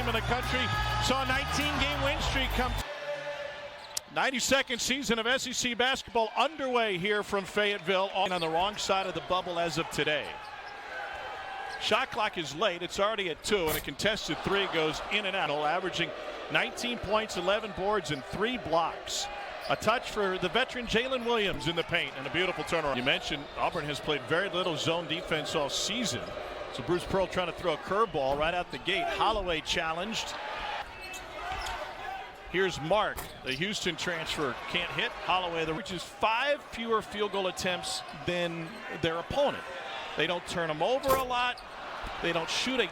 team in the country saw a 19-game win streak come. 92nd season of SEC basketball underway here from Fayetteville, on the wrong side of the bubble as of today. Shot clock is late. It's already at 2, and a contested 3 goes in and out, averaging 19 points, 11 boards, and 3 blocks. A touch for the veteran Jalen Williams in the paint, and a beautiful turnaround. You mentioned Auburn has played very little zone defense all season. So Bruce Pearl trying to throw a curveball right out the gate. Holloway challenged. Here's Mark, the Houston transfer, can't hit. Holloway, which is 5 fewer field goal attempts than their opponent. They don't turn them over a lot. They don't shoot. A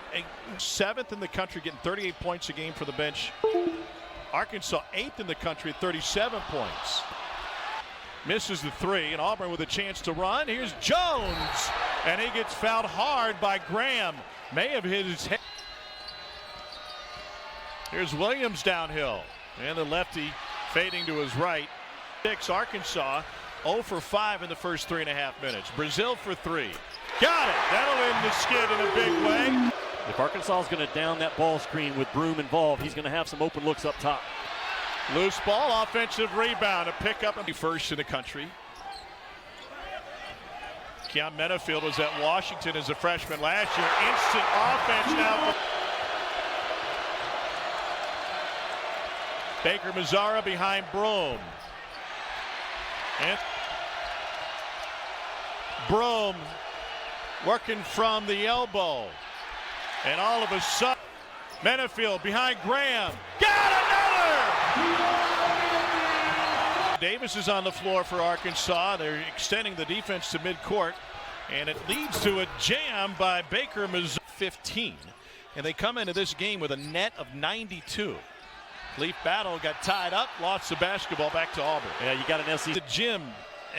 7th in the country, getting 38 points a game for the bench. Arkansas 8th in the country at 37 points. Misses the 3, and Auburn with a chance to run. Here's Jones, and he gets fouled hard by Graham. May have hit his head. Here's Williams downhill, and the lefty fading to his right. Arkansas 0 for 5 in the first 3.5 minutes. Brazil for 3. Got it. That'll end the skid in a big way. If Arkansas is going to down that ball screen with Broome involved, he's going to have some open looks up top. Loose ball, offensive rebound, a pickup. First in the country. Keon Menafield was at Washington as a freshman last year. Instant offense now. Baker Mazzara behind Broome. And Broome working from the elbow. And all of a sudden, Menafield behind Graham. Got another! Davis is on the floor for Arkansas. They're extending the defense to midcourt. And it leads to a jam by Baker Mazzara. 15. And they come into this game with a net of 92. Leaf Battle got tied up, lost the basketball back to Auburn. Yeah, you got an SEC. The gym,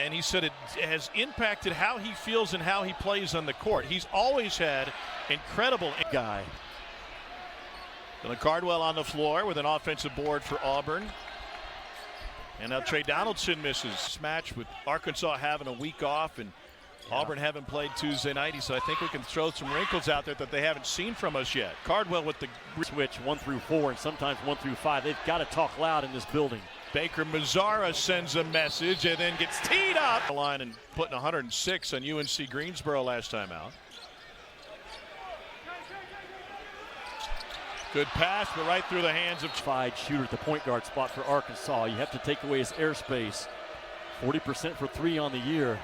and he said it has impacted how he feels and how he plays on the court. He's always had incredible guy. Dylan Cardwell on the floor with an offensive board for Auburn. And now Trey Donaldson misses. This match with Arkansas having a week off and Auburn haven't played Tuesday night. So I think we can throw some wrinkles out there that they haven't seen from us yet. Cardwell with the switch 1 through 4 and sometimes 1 through 5. They've got to talk loud in this building. Baker Mazzara sends a message and then gets teed up. The line and putting 106 on UNC Greensboro last time out. Good pass, but right through the hands of shooter at the point guard spot for Arkansas. You have to take away his airspace. 40% for 3 on the year.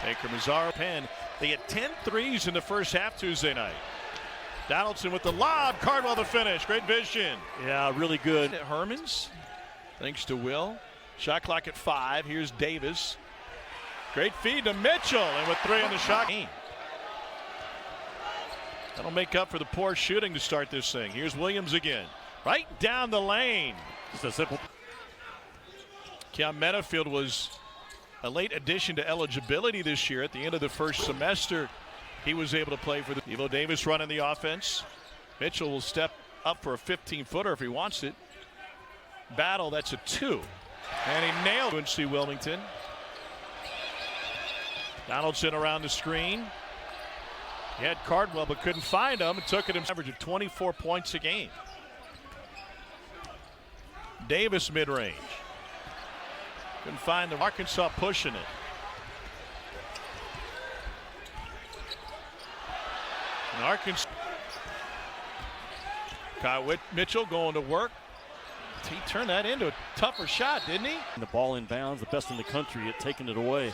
Baker Mazzara pen. They had 10 threes in the first half Tuesday night. Donaldson with the lob. Cardwell the finish. Great vision. Yeah, really good. Hermans, thanks to Will. Shot clock at 5. Here's Davis. Great feed to Mitchell, and with 3 on the shot. That'll make up for the poor shooting to start this thing. Here's Williams again. Right down the lane. Just a simple. Keon Menafield was a late addition to eligibility this year. At the end of the first semester, he was able to play for the Evo Davis running the offense. Mitchell will step up for a 15-footer if he wants it. Battle, that's a 2. And he nailed UNC Wilmington. Donaldson around the screen. He had Cardwell but couldn't find him and took it an average of 24 points a game. Davis mid-range. Couldn't find the Arkansas pushing it. And Arkansas. Kyle Mitchell going to work. He turned that into a tougher shot, didn't he? The ball in bounds, the best in the country at taking it away.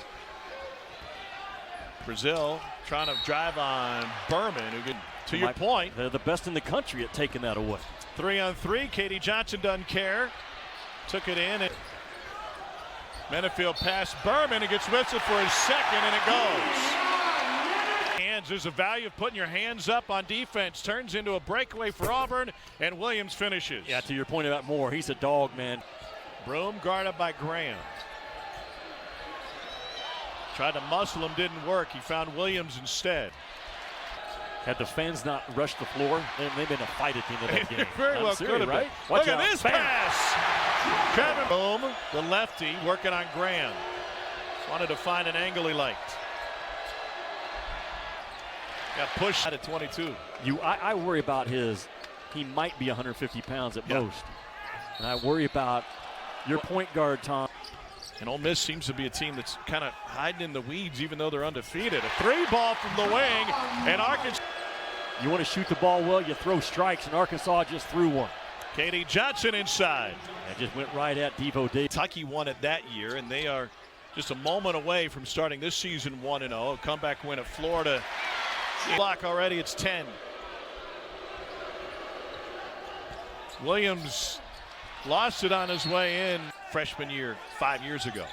Brazil trying to drive on Berman, who could, to your point. They're the best in the country at taking that away. 3-on-3, Katie Johnson doesn't care. Took it in. And Menafield past Berman, and gets whistled for his second, and it goes. Hands, there's a value of putting your hands up on defense. Turns into a breakaway for Auburn, and Williams finishes. Yeah, to your point about Moore, he's a dog, man. Broome guarded by Graham. Tried to muscle him, didn't work. He found Williams instead. Had the fans not rushed the floor, they've been a fight at the end of that game. Very well could have right? Been. Look at this pass. Kevin Broome, the lefty, working on Graham. Wanted to find an angle he liked. Got pushed at 22. I worry about he might be 150 pounds at most. And I worry about your point guard, Tom. And Ole Miss seems to be a team that's kind of hiding in the weeds, even though they're undefeated. A three ball from the wing, and Arkansas. You want to shoot the ball well, you throw strikes, and Arkansas just threw one. Katie Johnson inside. And just went right at Devo Davis. Kentucky won it that year, and they are just a moment away from starting this season 1-0. A comeback win at Florida. Block already, it's 10. Williams lost it on his way in freshman year 5 years ago.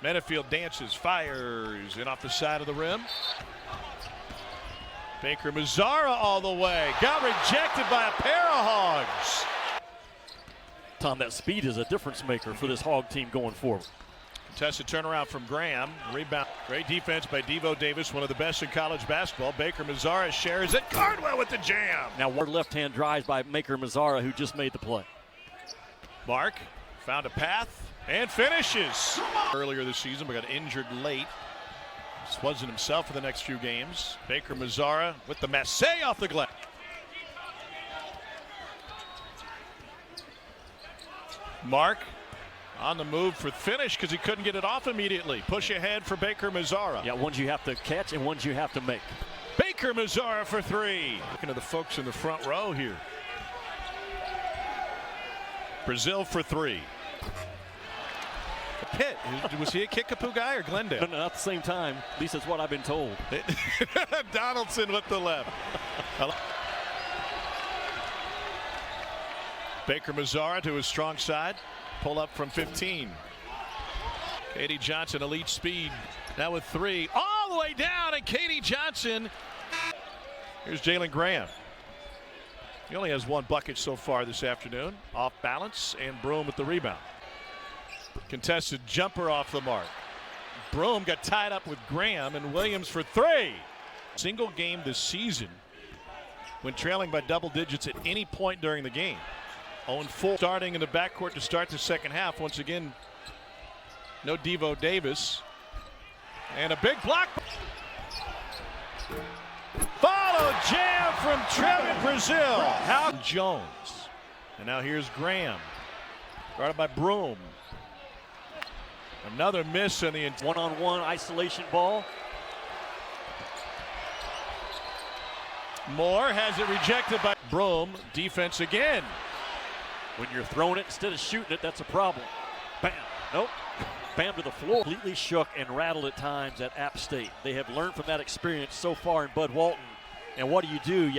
Menafield dances, fires, and off the side of the rim. Baker Mazzara all the way. Got rejected by a pair of Hogs. Tom, that speed is a difference maker for this Hog team going forward. Contested turnaround from Graham. Rebound. Great defense by Devo Davis, one of the best in college basketball. Baker Mazzara shares it. Cardwell with the jam. Now, one left-hand drives by Baker Mazzara, who just made the play. Mark found a path and finishes. Earlier this season, but got injured late. Just wasn't himself for the next few games. Baker Mazzara with the masse off the glass. Mark on the move for finish because he couldn't get it off immediately. Push ahead for Baker Mazzara. Yeah, ones you have to catch and ones you have to make. Baker Mazzara for three. Looking to the folks in the front row here. Brazil for three. Pitt, was he a Kickapoo guy or Glendale? No, not at the same time. At least that's what I've been told. Donaldson with the left. Baker Mazzara to his strong side. Pull up from 15. Katie Johnson, elite speed. Now with three. All the way down, and Katie Johnson. Here's Jalen Graham. He only has one bucket so far this afternoon. Off balance, and Broome with the rebound. Contested jumper off the mark. Broome got tied up with Graham, and Williams for three. Single game this season when trailing by double digits at any point during the game. 0-4 starting in the backcourt to start the second half. Once again, no Devo Davis. And a big block. Follow jam from Trevin Brazil. How Jones. And now here's Graham. Guarded by Broome. Another miss in the one-on-one isolation ball. Moore has it rejected by Broome. Defense again. When you're throwing it instead of shooting it, that's a problem. Bam. Nope. Bam to the floor. Completely shook and rattled at times at App State. They have learned from that experience so far in Bud Walton. And what do?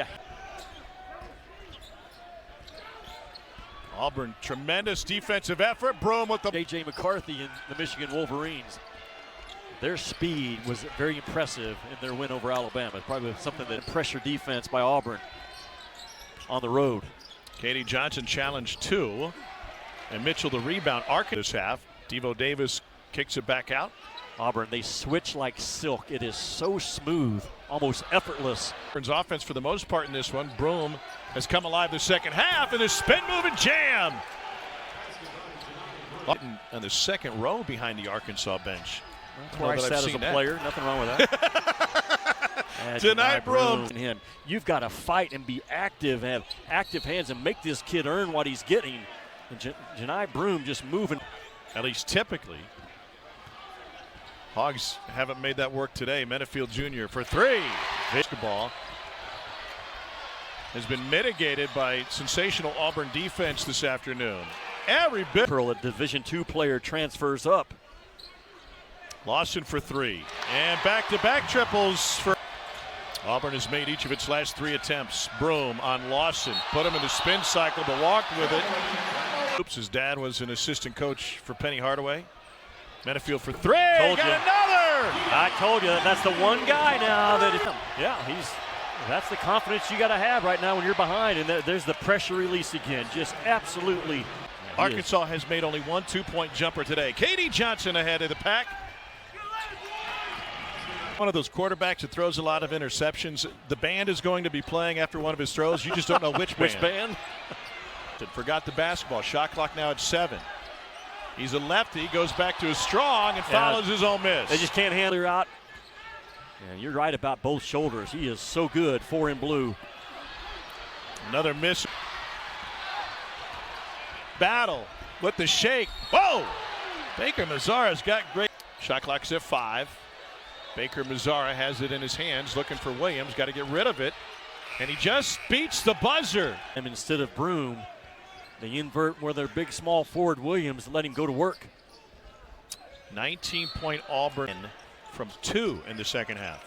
Auburn, tremendous defensive effort. Broome with the J.J. McCarthy and the Michigan Wolverines. Their speed was very impressive in their win over Alabama. Probably something that pressure defense by Auburn on the road. Katie Johnson challenged two. And Mitchell the rebound. This half. Devo Davis kicks it back out. Auburn, they switch like silk. It is so smooth, almost effortless. Auburn's offense for the most part in this one. Broome has come alive the second half, and a spin move and jam. On the second row behind the Arkansas bench. That's where I sat as a player. Nothing wrong with that. Tonight, Broome. You've got to fight and be active, have active hands, and make this kid earn what he's getting. And Janai Broome just moving. At least typically. Hogs haven't made that work today. Menafield Jr. for three. Basketball has been mitigated by sensational Auburn defense this afternoon. Every bit. Pearl, a Division II player, transfers up. Lawson for three. And back-to-back triples for Auburn has made each of its last three attempts. Broome on Lawson. Put him in the spin cycle, but walked with it. Oops, his dad was an assistant coach for Penny Hardaway. Menafield for three. Told got you. Another. I told you that's the one guy now that's the confidence you got to have right now when you're behind, and there's the pressure release again. Just absolutely. Arkansas has made only one two-point jumper today. Katie Johnson ahead of the pack. One of those quarterbacks that throws a lot of interceptions. The band is going to be playing after one of his throws. You just don't know which band. Which band? Forgot the basketball. Shot clock now at 7. He's a lefty, goes back to his strong and follows his own miss. They just can't handle her out. And you're right about both shoulders. He is so good, 4 in blue. Another miss. Battle with the shake. Whoa! Baker Mazzara's got great. Shot clock's at 5. Baker Mazzara has it in his hands, looking for Williams. Got to get rid of it. And he just beats the buzzer. And instead of Broom, they invert where their big small forward Williams, let him go to work. 19-point Auburn from 2 in the second half.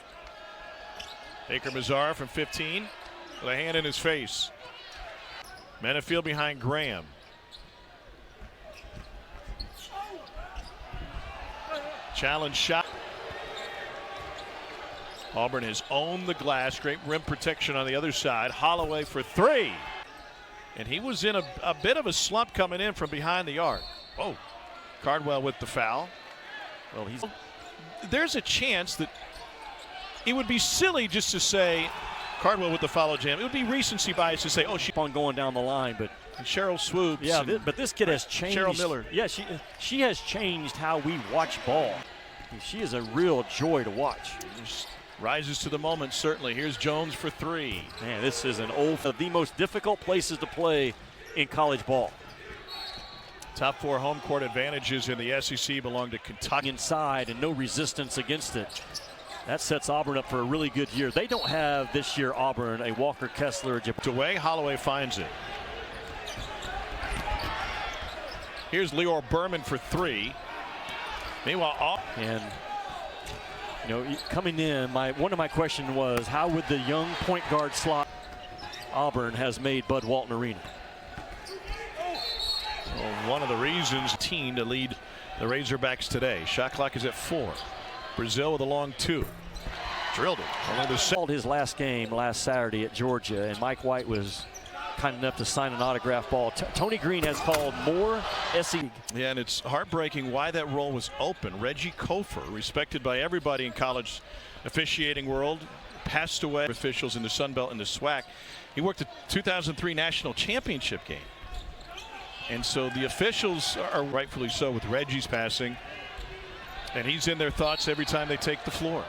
Baker Mazzara from 15 with a hand in his face. Menafield behind Graham. Challenge shot. Auburn has owned the glass. Great rim protection on the other side. Holloway for 3. And he was in a bit of a slump coming in from behind the arc. Oh, Cardwell with the foul. Well, there's a chance that it would be silly just to say Cardwell with the follow jam. It would be recency bias to say, oh, on going down the line, but Cheryl swoops. Yeah, but this kid has changed. Cheryl Miller. Yeah, she has changed how we watch ball. She is a real joy to watch. Just rises to the moment, certainly. Here's Jones for 3. Man, this is of the most difficult places to play in college ball. Top 4 home court advantages in the SEC belong to Kentucky. Inside and no resistance against it. That sets Auburn up for a really good year. They don't have this year, Auburn, a Walker Kessler. Away, Holloway finds it. Here's Leor Berman for 3. Meanwhile, and coming in, one of my questions was, how would the young point guard slot Auburn has made Bud Walton Arena? Well, one of the reasons team to lead the Razorbacks today. Shot clock is at 4. Brazil with a long 2. Drilled it. Only called his last game last Saturday at Georgia, and Mike White was kind enough to sign an autograph ball. Tony Green has called more SEC. Yeah, and it's heartbreaking why that role was open. Reggie Kofer, respected by everybody in college officiating world, passed away. Officials in the Sun Belt and the SWAC. He worked the 2003 national championship game. And so the officials are rightfully so with Reggie's passing. And he's in their thoughts every time they take the floor.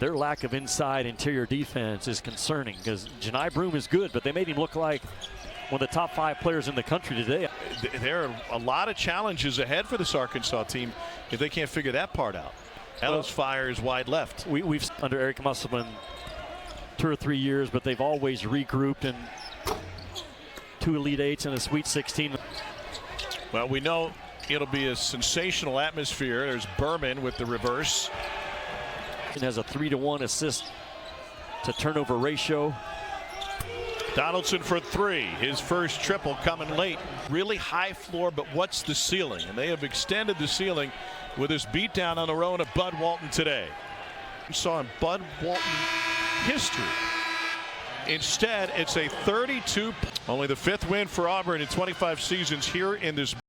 Their lack of inside interior defense is concerning because Janai Broom is good, but they made him look like one of the top 5 players in the country today. There are a lot of challenges ahead for this Arkansas team if they can't figure that part out. Ellis fires wide left. We've under Eric Musselman 2 or 3 years, but they've always regrouped and 2 Elite Eights and a Sweet 16. Well, we know it'll be a sensational atmosphere. There's Berman with the reverse. And has a 3-to-1 assist to turnover ratio. Donaldson for 3. His first triple coming late. Really high floor, but what's the ceiling? And they have extended the ceiling with this beatdown on the road of Bud Walton today. We saw in Bud Walton history. Instead, it's a 32. Only the 5th win for Auburn in 25 seasons here in this